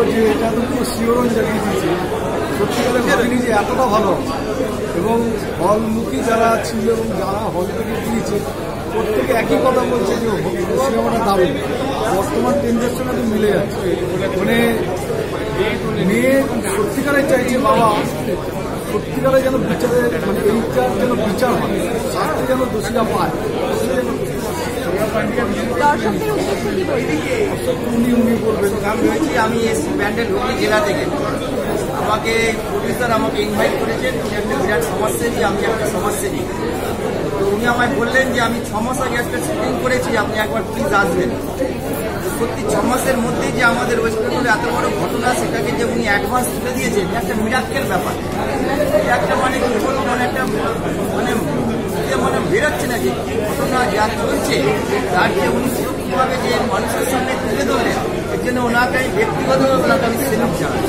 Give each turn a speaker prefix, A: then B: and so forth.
A: যে এটা তো পুরো শিওরণ জানিয়ে দিয়েছে, সত্যিকারে ভাবিনি যে এতটা ভালো। এবং হলমুখী যারা ছিল এবং যারা হল থেকে দিয়েছে প্রত্যেকে একই কথা বলছে যে সিনেমাটা দারুণ। বর্তমান ট্রেন্ডের সঙ্গে তো মিলে যাচ্ছে। মানে মেয়ে সত্যিকারে চাইছে বাবা সত্যিকারে যেন বিচারের মানে এইটার যেন বিচার হয়, শাস্তি যেন দোষীরা পায়। উনি বলবেন
B: আমি হয়েছি, আমি এসছি ব্যান্ডেল হুগলি জেলা থেকে। আমাকে প্রডিউসার আমাকে ইনভাইট করেছেন, উনি একটা বিরাট সমাজসেবী, আমি একটা সমাজসেবী। তো উনি আমায় বললেন যে আমি 6 মাস আগে একটা শুটিং করেছি, আপনি একবার প্লিজ আসবেন। সত্যি 6 মাসের মধ্যেই যে আমাদের ওয়েস্ট বেঙ্গলে এত বড় ঘটনা, সেটাকে যে উনি অ্যাডভান্স তুলে দিয়েছেন, একটা মিরাক্কেল ব্যাপার। একটা মানে কি বলবো, মানে একটা মানে মানে বেরোচ্ছে না যে ঘটনা যা চলছে, তার যে উনি সেরকমভাবে যে মানুষের সামনে তুলে ধরলেন, এর জন্য ওনাকে আমি ব্যক্তিগতভাবে ওনাকে আমি সেলুট জানাই।